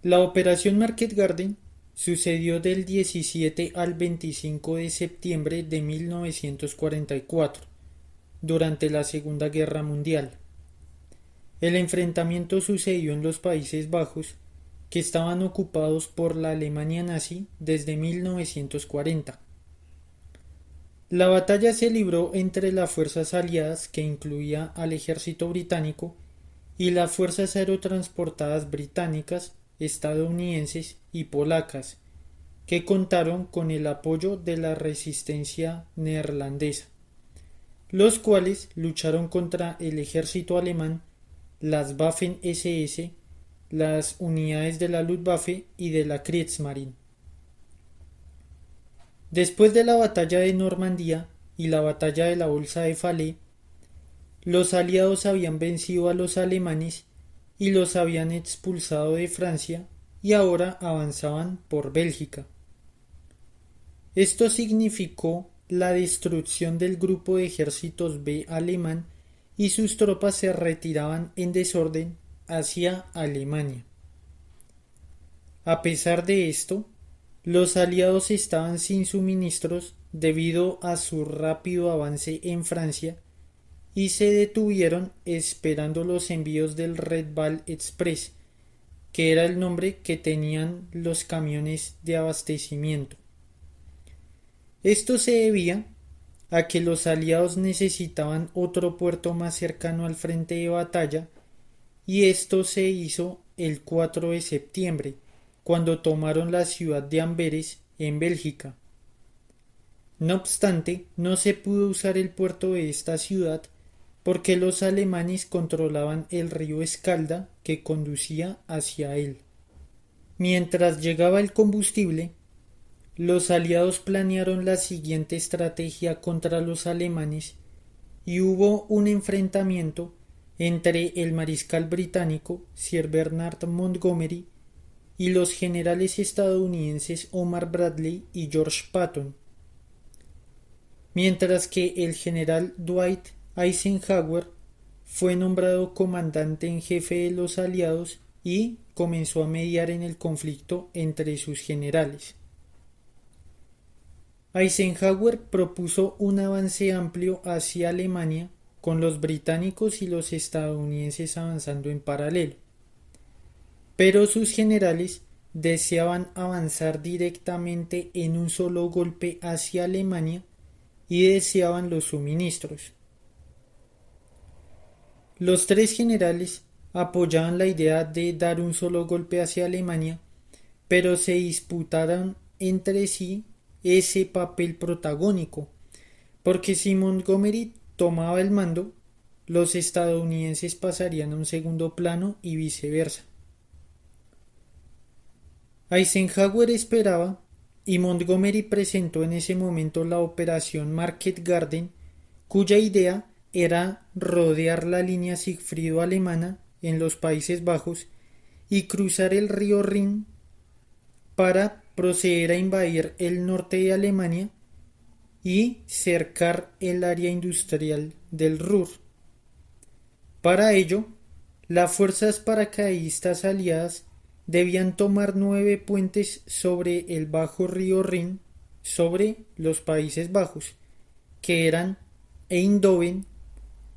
La Operación Market Garden sucedió del 17 al 25 de septiembre de 1944, durante la Segunda Guerra Mundial. El enfrentamiento sucedió en los Países Bajos, que estaban ocupados por la Alemania nazi desde 1940. La batalla se libró entre las fuerzas aliadas, que incluía al ejército británico, y las fuerzas aerotransportadas británicas, estadounidenses y polacas, que contaron con el apoyo de la resistencia neerlandesa, los cuales lucharon contra el ejército alemán, las Waffen-SS, las unidades de la Luftwaffe y de la Kriegsmarine. Después de la batalla de Normandía y la batalla de la Bolsa de Falais, los aliados habían vencido a los alemanes y los habían expulsado de Francia y ahora avanzaban por Bélgica. Esto significó la destrucción del grupo de ejércitos B alemán y sus tropas se retiraban en desorden hacia Alemania. A pesar de esto, los aliados estaban sin suministros debido a su rápido avance en Francia y se detuvieron esperando los envíos del Red Ball Express, que era el nombre que tenían los camiones de abastecimiento. Esto se debía a que los aliados necesitaban otro puerto más cercano al frente de batalla, y esto se hizo el 4 de septiembre, cuando tomaron la ciudad de Amberes en Bélgica. No obstante, no se pudo usar el puerto de esta ciudad porque los alemanes controlaban el río Escalda que conducía hacia él. Mientras llegaba el combustible, los aliados planearon la siguiente estrategia contra los alemanes y hubo un enfrentamiento entre el mariscal británico Sir Bernard Montgomery y los generales estadounidenses Omar Bradley y George Patton, mientras que el general Dwight Eisenhower fue nombrado comandante en jefe de los aliados y comenzó a mediar en el conflicto entre sus generales. Eisenhower propuso un avance amplio hacia Alemania, con los británicos y los estadounidenses avanzando en paralelo, pero sus generales deseaban avanzar directamente en un solo golpe hacia Alemania y deseaban los suministros. Los tres generales apoyaban la idea de dar un solo golpe hacia Alemania, pero se disputaron entre sí ese papel protagónico, porque si Montgomery tomaba el mando, los estadounidenses pasarían a un segundo plano y viceversa. Eisenhower esperaba, y Montgomery presentó en ese momento la operación Market Garden, cuya idea era rodear la línea Sigfrido alemana en los Países Bajos y cruzar el río Rin para proceder a invadir el norte de Alemania y cercar el área industrial del Ruhr. Para ello, las fuerzas paracaidistas aliadas debían tomar 9 puentes sobre el bajo río Rin sobre los Países Bajos, que eran Eindhoven,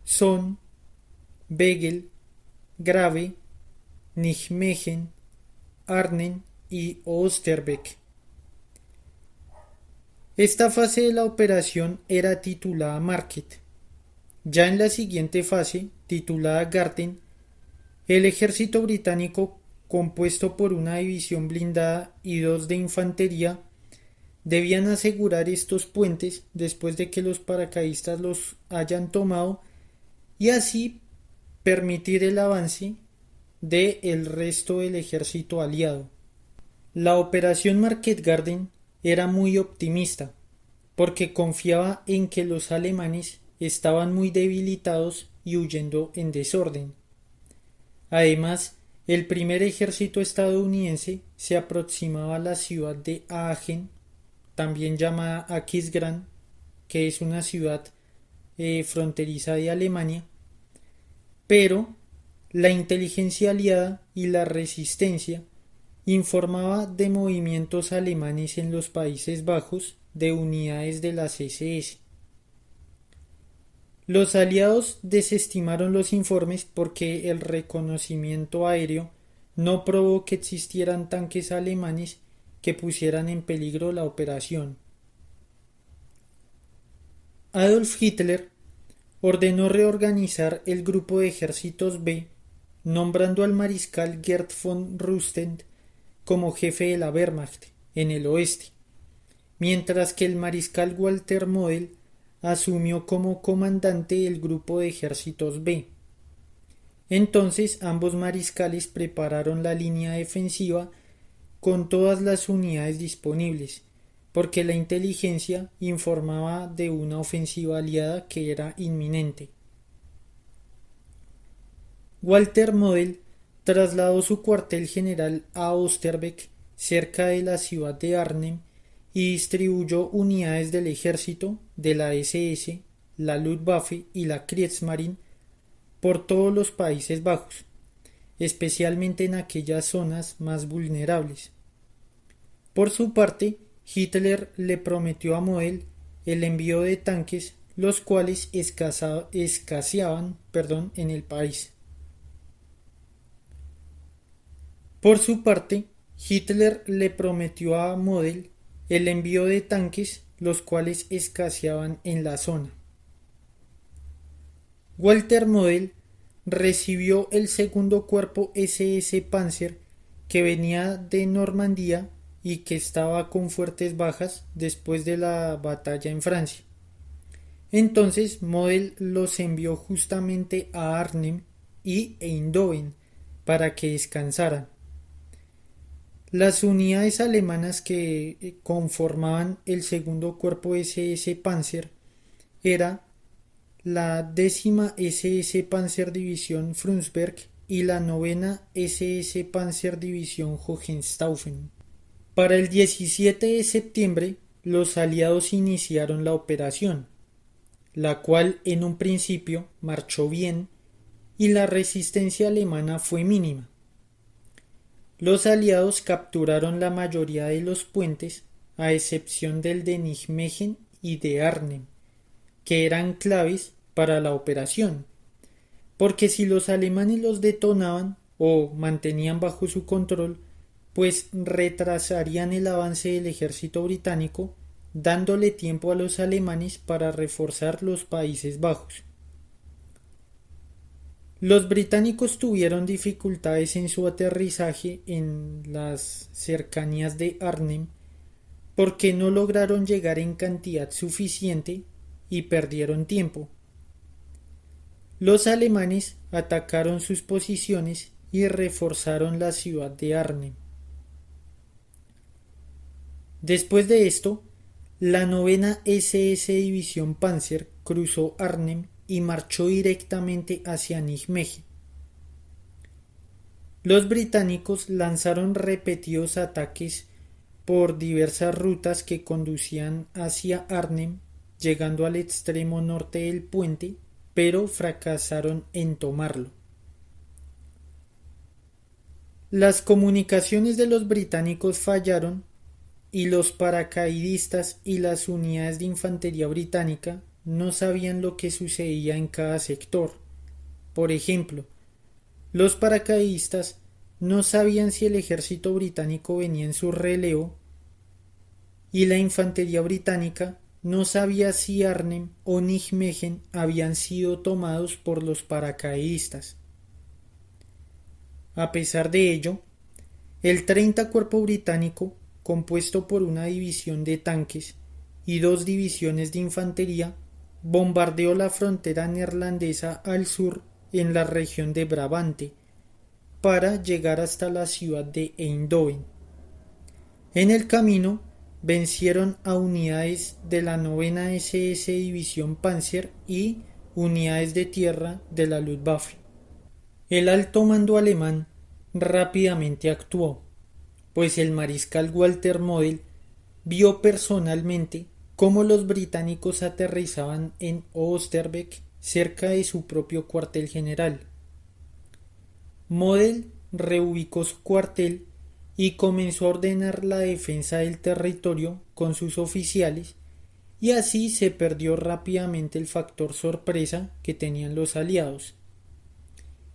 Zoom, Begel, Grave, Nijmegen, Arnhem y Oosterbeek. Esta fase de la operación era titulada Market. Ya en la siguiente fase, titulada Garden, el ejército británico, compuesto por una división blindada y dos de infantería, debían asegurar estos puentes después de que los paracaidistas los hayan tomado y así permitir el avance del resto del ejército aliado. La operación Market Garden era muy optimista, porque confiaba en que los alemanes estaban muy debilitados y huyendo en desorden. Además, el primer ejército estadounidense se aproximaba a la ciudad de Aachen, también llamada Aquisgrán, que es una ciudad fronteriza de Alemania, pero la inteligencia aliada y la resistencia informaba de movimientos alemanes en los Países Bajos de unidades de las SS. Los aliados desestimaron los informes porque el reconocimiento aéreo no probó que existieran tanques alemanes que pusieran en peligro la operación. Adolf Hitler ordenó reorganizar el grupo de ejércitos B, nombrando al mariscal Gerd von Rundstedt como jefe de la Wehrmacht en el oeste, mientras que el mariscal Walter Model asumió como comandante del grupo de ejércitos B. Entonces ambos mariscales prepararon la línea defensiva con todas las unidades disponibles, porque la inteligencia informaba de una ofensiva aliada que era inminente. Walter Model trasladó su cuartel general a Osterbeek, cerca de la ciudad de Arnhem, y distribuyó unidades del ejército, de la SS, la Luftwaffe y la Kriegsmarine por todos los Países Bajos, especialmente en aquellas zonas más vulnerables. Por su parte, Hitler le prometió a Model el envío de tanques, los cuales escaseaban en el país. Por su parte, Hitler le prometió a Model el envío de tanques, los cuales escaseaban en la zona. Walter Model recibió el segundo cuerpo SS Panzer que venía de Normandía y que estaba con fuertes bajas después de la batalla en Francia. Entonces Model los envió justamente a Arnhem y Eindhoven para que descansaran. Las unidades alemanas que conformaban el segundo cuerpo SS Panzer era la 10ª SS Panzer División Frundsberg y la 9ª SS Panzer División Hohenstaufen. Para el 17 de septiembre, los aliados iniciaron la operación, la cual en un principio marchó bien y la resistencia alemana fue mínima. Los aliados capturaron la mayoría de los puentes, a excepción del de Nijmegen y de Arnhem, que eran claves para la operación, porque si los alemanes los detonaban o mantenían bajo su control, pues retrasarían el avance del ejército británico, dándole tiempo a los alemanes para reforzar los Países Bajos. Los británicos tuvieron dificultades en su aterrizaje en las cercanías de Arnhem porque no lograron llegar en cantidad suficiente y perdieron tiempo. Los alemanes atacaron sus posiciones y reforzaron la ciudad de Arnhem. Después de esto, la 9ª SS División Panzer cruzó Arnhem y marchó directamente hacia Nijmegen. Los británicos lanzaron repetidos ataques por diversas rutas que conducían hacia Arnhem, llegando al extremo norte del puente, pero fracasaron en tomarlo. Las comunicaciones de los británicos fallaron y los paracaidistas y las unidades de infantería británica no sabían lo que sucedía en cada sector. Por ejemplo, los paracaidistas no sabían si el ejército británico venía en su relevo y la infantería británica no sabía si Arnhem o Nijmegen habían sido tomados por los paracaidistas. A pesar de ello, el 30 Cuerpo Británico, compuesto por una división de tanques y 2 divisiones de infantería, bombardeó la frontera neerlandesa al sur en la región de Brabante para llegar hasta la ciudad de Eindhoven. En el camino vencieron a unidades de la 9ª SS División Panzer y unidades de tierra de la Luftwaffe. El alto mando alemán rápidamente actuó, pues el mariscal Walter Model vio personalmente cómo los británicos aterrizaban en Oosterbeek cerca de su propio cuartel general. Model reubicó su cuartel y comenzó a ordenar la defensa del territorio con sus oficiales, y así se perdió rápidamente el factor sorpresa que tenían los aliados.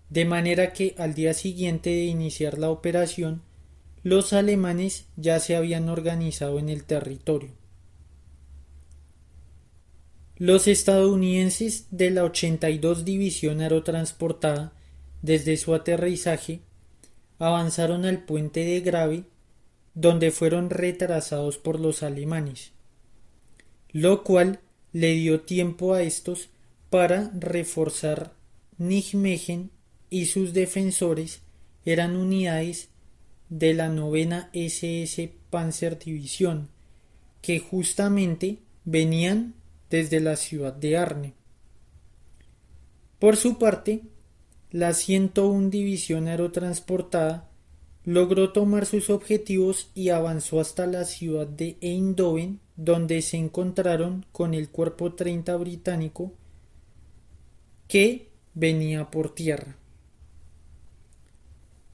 De manera que al día siguiente de iniciar la operación, los alemanes ya se habían organizado en el territorio. Los estadounidenses de la 82 División Aerotransportada, desde su aterrizaje, avanzaron al puente de Grave, donde fueron retrasados por los alemanes, lo cual le dio tiempo a estos para reforzar Nijmegen, y sus defensores eran unidades de la novena SS Panzerdivisión, que justamente venían desde la ciudad de Arne. Por su parte, la 101 División Aerotransportada logró tomar sus objetivos y avanzó hasta la ciudad de Eindhoven, donde se encontraron con el Cuerpo 30 británico, que venía por tierra.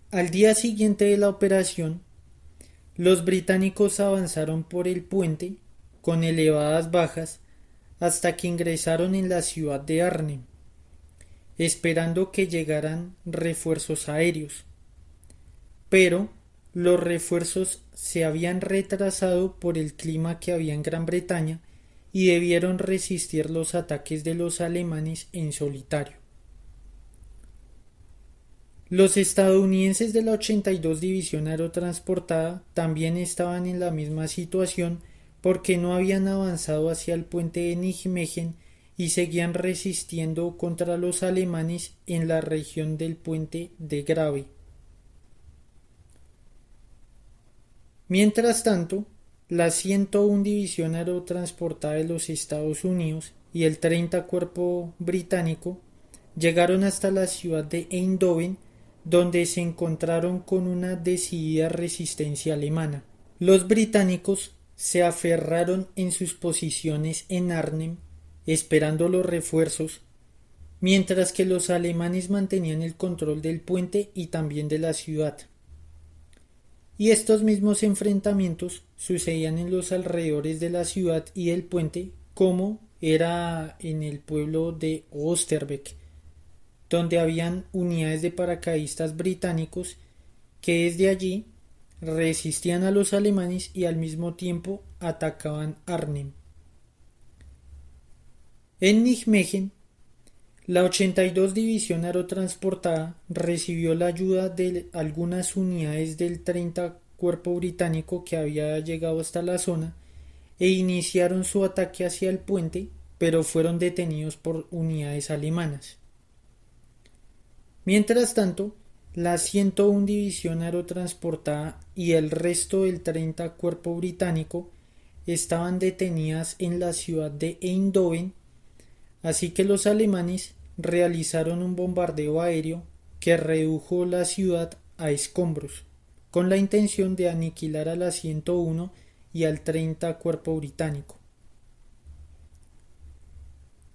Al día siguiente de la operación, los británicos avanzaron por el puente con elevadas bajas hasta que ingresaron en la ciudad de Arnhem, esperando que llegaran refuerzos aéreos. Pero los refuerzos se habían retrasado por el clima que había en Gran Bretaña y debieron resistir los ataques de los alemanes en solitario. Los estadounidenses de la 82 División Aerotransportada también estaban en la misma situación porque no habían avanzado hacia el puente de Nijmegen y seguían resistiendo contra los alemanes en la región del puente de Grave. Mientras tanto, la 101 División Aerotransportada de los Estados Unidos y el 30 Cuerpo Británico llegaron hasta la ciudad de Eindhoven, donde se encontraron con una decidida resistencia alemana. Los británicos se aferraron en sus posiciones en Arnhem, esperando los refuerzos, mientras que los alemanes mantenían el control del puente y también de la ciudad. Y estos mismos enfrentamientos sucedían en los alrededores de la ciudad y del puente, como era en el pueblo de Oosterbeek, donde habían unidades de paracaidistas británicos que desde allí resistían a los alemanes y al mismo tiempo atacaban Arnhem. En Nijmegen, la 82 División Aerotransportada recibió la ayuda de algunas unidades del 30 Cuerpo Británico que había llegado hasta la zona e iniciaron su ataque hacia el puente, pero fueron detenidos por unidades alemanas. Mientras tanto, la 101 División Aerotransportada y el resto del 30 Cuerpo Británico estaban detenidas en la ciudad de Eindhoven, así que los alemanes realizaron un bombardeo aéreo que redujo la ciudad a escombros, con la intención de aniquilar a la 101 y al 30 Cuerpo Británico.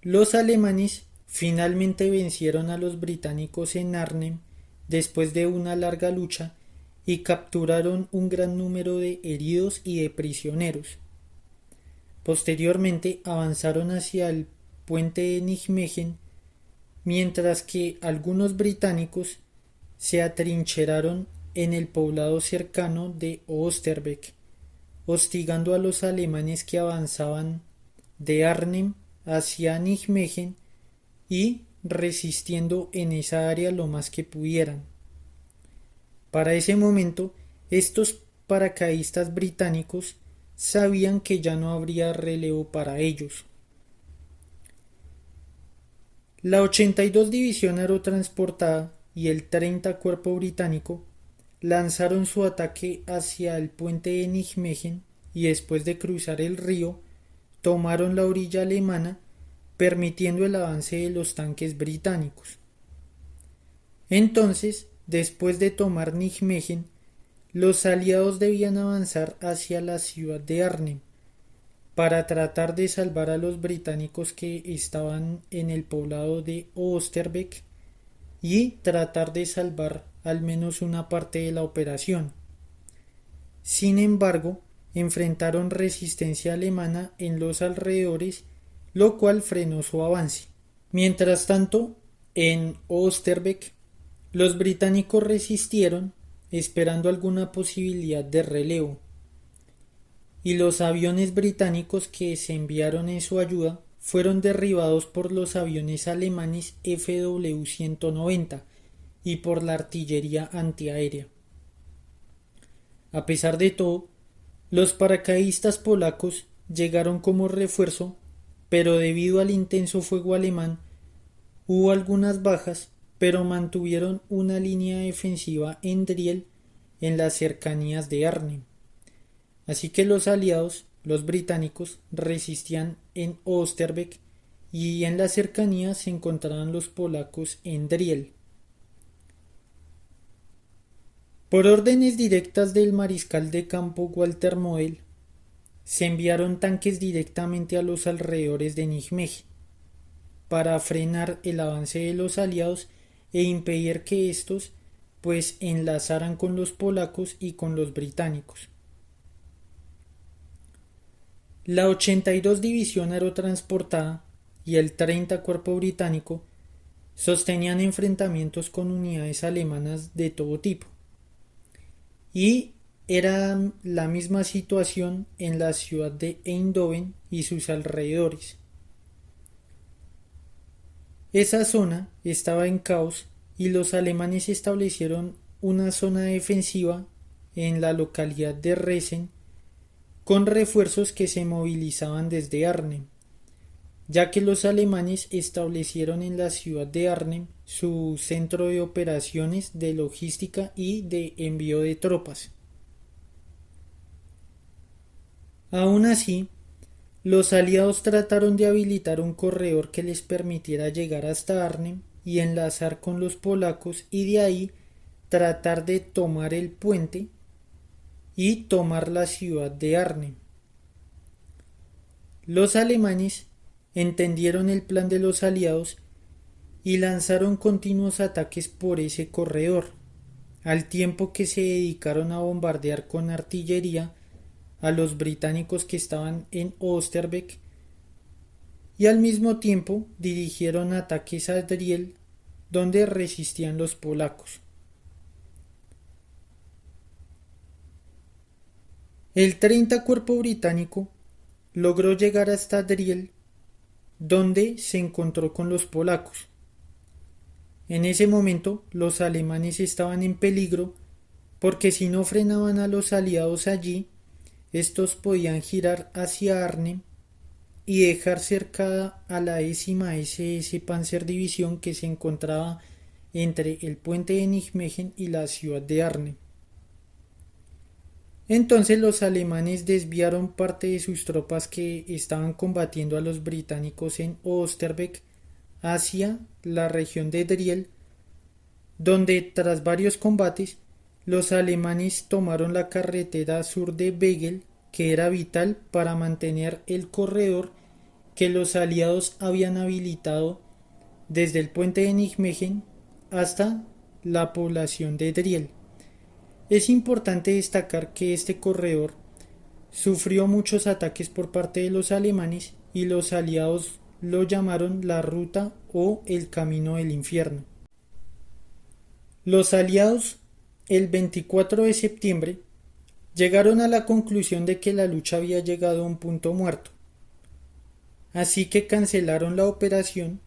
Los alemanes finalmente vencieron a los británicos en Arnhem después de una larga lucha y capturaron un gran número de heridos y de prisioneros. Posteriormente avanzaron hacia el puente de Nijmegen, mientras que algunos británicos se atrincheraron en el poblado cercano de Oosterbeek, hostigando a los alemanes que avanzaban de Arnhem hacia Nijmegen y resistiendo en esa área lo más que pudieran. Para ese momento, estos paracaidistas británicos sabían que ya no habría relevo para ellos. La 82 División Aerotransportada y el 30 Cuerpo Británico lanzaron su ataque hacia el puente de Nijmegen y después de cruzar el río, tomaron la orilla alemana, permitiendo el avance de los tanques británicos. Entonces, después de tomar Nijmegen, los aliados debían avanzar hacia la ciudad de Arnhem para tratar de salvar a los británicos que estaban en el poblado de Oosterbeek y tratar de salvar al menos una parte de la operación. Sin embargo, enfrentaron resistencia alemana en los alrededores, lo cual frenó su avance. Mientras tanto, en Oosterbeek, los británicos resistieron, esperando alguna posibilidad de relevo, y los aviones británicos que se enviaron en su ayuda fueron derribados por los aviones alemanes FW-190 y por la artillería antiaérea. A pesar de todo, los paracaidistas polacos llegaron como refuerzo, pero debido al intenso fuego alemán hubo algunas bajas, pero mantuvieron una línea defensiva en Driel en las cercanías de Arnhem. Así que los aliados, los británicos, resistían en Oosterbeek y en las cercanías se encontraban los polacos en Driel. Por órdenes directas del mariscal de campo Walter Model, se enviaron tanques directamente a los alrededores de Nijmegen para frenar el avance de los aliados e impedir que estos pues enlazaran con los polacos y con los británicos. La 82 División Aerotransportada y el 30 Cuerpo Británico sostenían enfrentamientos con unidades alemanas de todo tipo. Y era la misma situación en la ciudad de Eindhoven y sus alrededores. Esa zona estaba en caos y los alemanes establecieron una zona defensiva en la localidad de Resen con refuerzos que se movilizaban desde Arnhem, ya que los alemanes establecieron en la ciudad de Arnhem su centro de operaciones, de logística y de envío de tropas. Aún así, los aliados trataron de habilitar un corredor que les permitiera llegar hasta Arnhem y enlazar con los polacos y de ahí tratar de tomar el puente y tomar la ciudad de Arnhem. Los alemanes entendieron el plan de los aliados y lanzaron continuos ataques por ese corredor, al tiempo que se dedicaron a bombardear con artillería a los británicos que estaban en Oosterbeek y al mismo tiempo dirigieron ataques a Driel, donde resistían los polacos. El 30 Cuerpo Británico logró llegar hasta Driel, donde se encontró con los polacos. En ese momento los alemanes estaban en peligro porque si no frenaban a los aliados allí, estos podían girar hacia Arnhem y dejar cercada a la 10ª SS Panzerdivisión que se encontraba entre el puente de Nijmegen y la ciudad de Arnhem. Entonces los alemanes desviaron parte de sus tropas que estaban combatiendo a los británicos en Oosterbeek hacia la región de Driel, donde tras varios combates los alemanes tomaron la carretera sur de Wegel, que era vital para mantener el corredor que los aliados habían habilitado desde el puente de Nijmegen hasta la población de Driel. Es importante destacar que este corredor sufrió muchos ataques por parte de los alemanes y los aliados lo llamaron la ruta o el camino del infierno. Los aliados, el 24 de septiembre, llegaron a la conclusión de que la lucha había llegado a un punto muerto, así que cancelaron la operación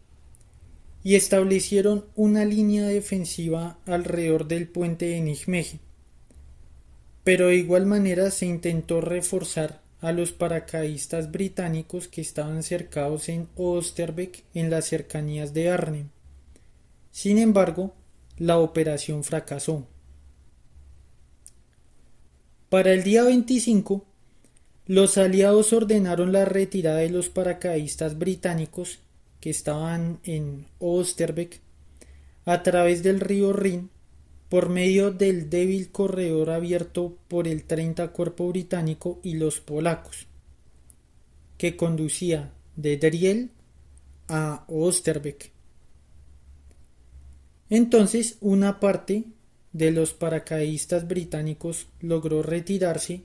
y establecieron una línea defensiva alrededor del puente de Nijmegen. Pero de igual manera se intentó reforzar a los paracaidistas británicos que estaban cercados en Oosterbeek en las cercanías de Arnhem. Sin embargo, la operación fracasó. Para el día 25, los aliados ordenaron la retirada de los paracaidistas británicos que estaban en Oosterbeek a través del río Rin por medio del débil corredor abierto por el 30 Cuerpo Británico y los polacos, que conducía de Driel a Oosterbeek. Entonces, una parte de los paracaidistas británicos logró retirarse,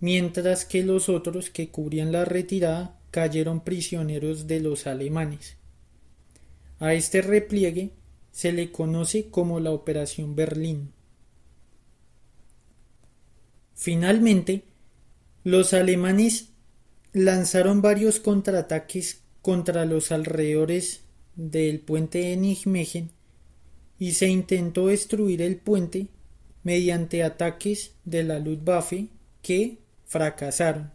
mientras que los otros que cubrían la retirada cayeron prisioneros de los alemanes. A este repliegue se le conoce como la Operación Berlín. Finalmente, los alemanes lanzaron varios contraataques contra los alrededores del puente de Nijmegen y se intentó destruir el puente mediante ataques de la Luftwaffe que fracasaron.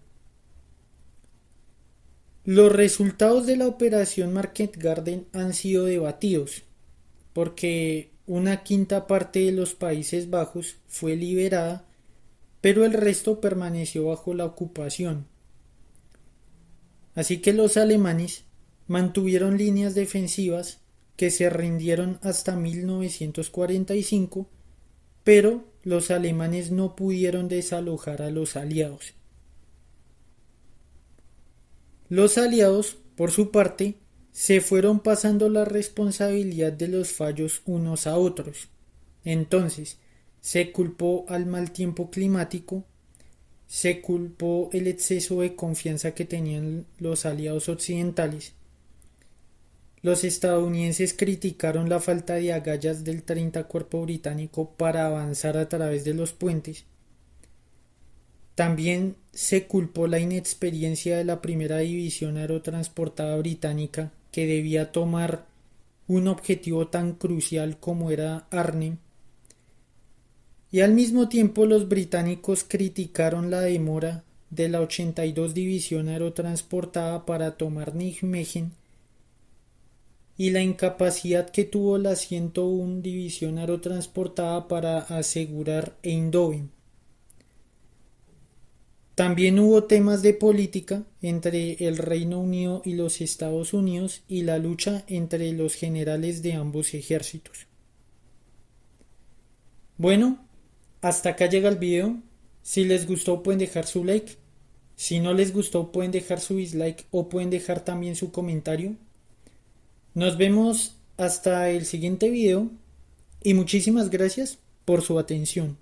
Los resultados de la operación Market Garden han sido debatidos, porque una quinta parte de los Países Bajos fue liberada, pero el resto permaneció bajo la ocupación. Así que los alemanes mantuvieron líneas defensivas que se rindieron hasta 1945, pero los alemanes no pudieron desalojar a los aliados. Los aliados, por su parte, se fueron pasando la responsabilidad de los fallos unos a otros. Entonces, se culpó al mal tiempo climático, se culpó el exceso de confianza que tenían los aliados occidentales. Los estadounidenses criticaron la falta de agallas del 30 Cuerpo Británico para avanzar a través de los puentes. También se culpó la inexperiencia de la primera división aerotransportada británica, que debía tomar un objetivo tan crucial como era Arnhem. Y al mismo tiempo los británicos criticaron la demora de la 82 División Aerotransportada para tomar Nijmegen y la incapacidad que tuvo la 101 División Aerotransportada para asegurar Eindhoven. También hubo temas de política entre el Reino Unido y los Estados Unidos y la lucha entre los generales de ambos ejércitos. Bueno, hasta acá llega el video. Si les gustó pueden dejar su like. Si no les gustó pueden dejar su dislike o pueden dejar también su comentario. Nos vemos hasta el siguiente video y muchísimas gracias por su atención.